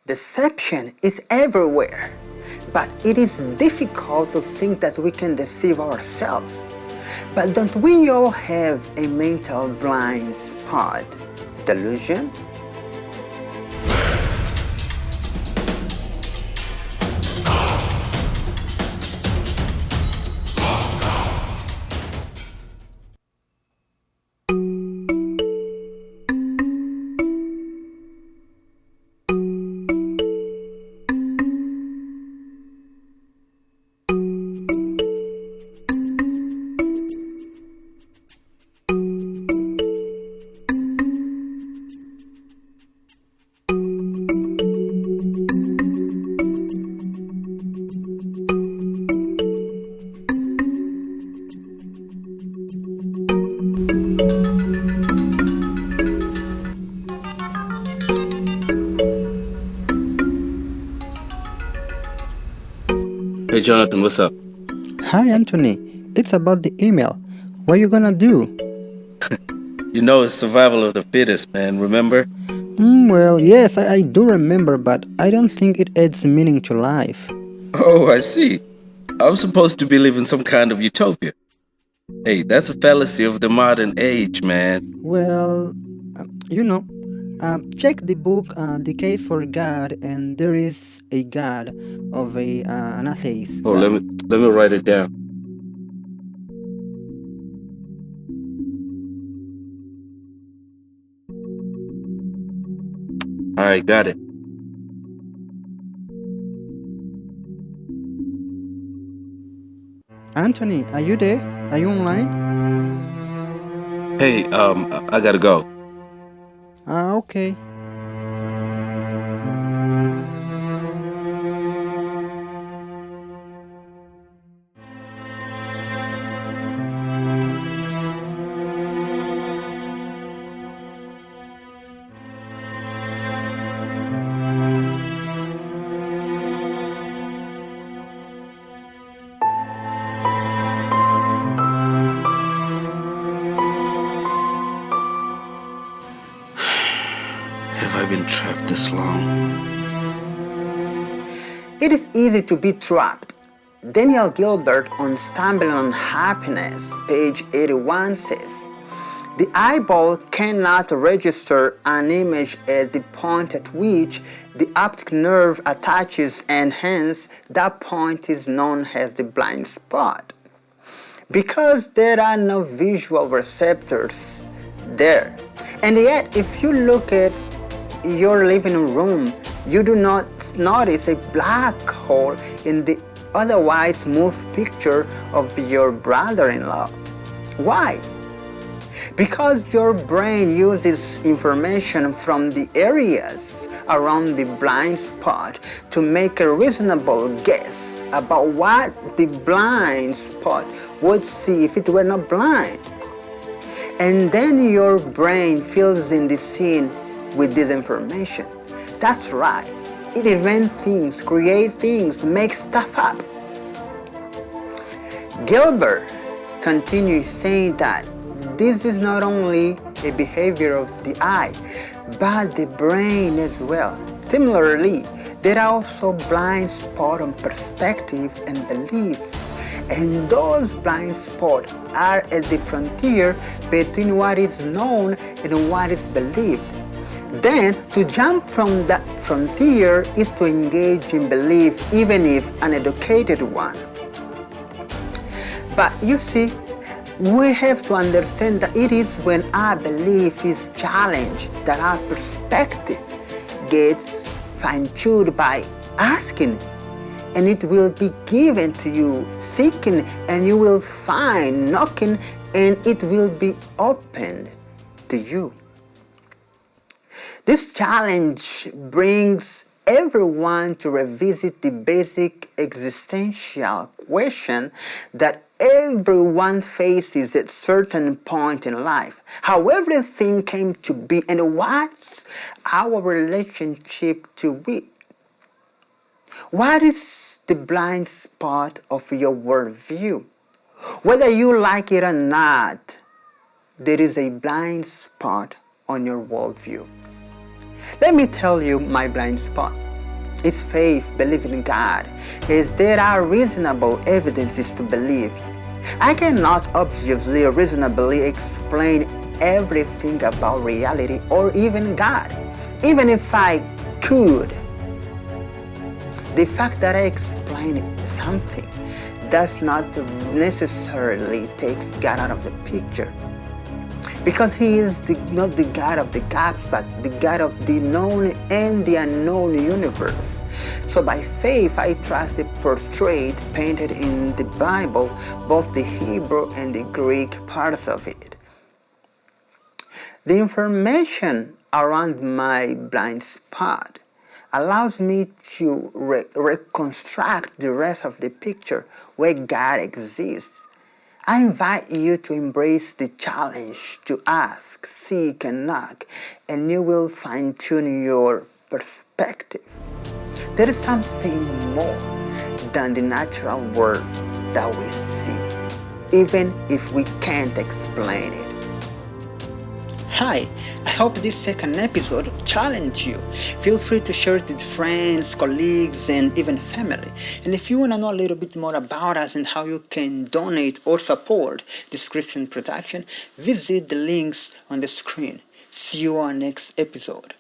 Deception is everywhere, but it is difficult to think that we can deceive ourselves. But don't we all have a mental blind spot, delusion? Hey Jonathan, what's up? Hi Anthony, it's about the email. What are you gonna do? You know it's survival of the fittest, man, remember? Well, yes, I do remember, but I don't think it adds meaning to life. Oh, I see. I'm supposed to believe in some kind of utopia. Hey, that's a fallacy of the modern age, man. Well, you know, check the book The Case for God, and there is a God of an atheist. Oh, let me write it down. All right, got it. Anthony, are you there? Are you online? Hey, I gotta go. Okay. Have I been trapped this long? It is easy to be trapped. Daniel Gilbert on Stumbling on Happiness, page 81 says, the eyeball cannot register an image at the point at which the optic nerve attaches, and hence that point is known as the blind spot. Because there are no visual receptors there. And yet, if you look at your living room, you do not notice a black hole in the otherwise smooth picture of your brother-in-law. Why? Because your brain uses information from the areas around the blind spot to make a reasonable guess about what the blind spot would see if it were not blind. And then your brain fills in the scene with this information. That's right. It invents things, creates things, makes stuff up. Gilbert continues saying that this is not only a behavior of the eye, but the brain as well. Similarly, there are also blind spots on perspectives and beliefs, and those blind spots are at the frontier between what is known and what is believed. Then, to jump from that frontier is to engage in belief, even if uneducated one. But you see, we have to understand that it is when our belief is challenged that our perspective gets fine-tuned by asking, and it will be given to you, seeking, and you will find, knocking, and it will be opened to you. This challenge brings everyone to revisit the basic existential question that everyone faces at certain point in life. How everything came to be and what's our relationship to it. What is the blind spot of your worldview? Whether you like it or not, there is a blind spot on your worldview. Let me tell you my blind spot. Is faith believing in God? Is there are reasonable evidences to believe? I cannot obviously or reasonably explain everything about reality or even God. Even if I could, the fact that I explain something does not necessarily take God out of the picture. Because he is not the God of the gaps, but the God of the known and the unknown universe. So by faith, I trust the portrait painted in the Bible, both the Hebrew and the Greek parts of it. The information around my blind spot allows me to reconstruct the rest of the picture where God exists. I invite you to embrace the challenge to ask, seek, and knock, and you will fine tune your perspective. There is something more than the natural world that we see, even if we can't explain it. Hi, I hope this second episode challenged you. Feel free to share it with friends, colleagues, and even family. And if you want to know a little bit more about us and how you can donate or support this Christian production, visit the links on the screen. See you on next episode.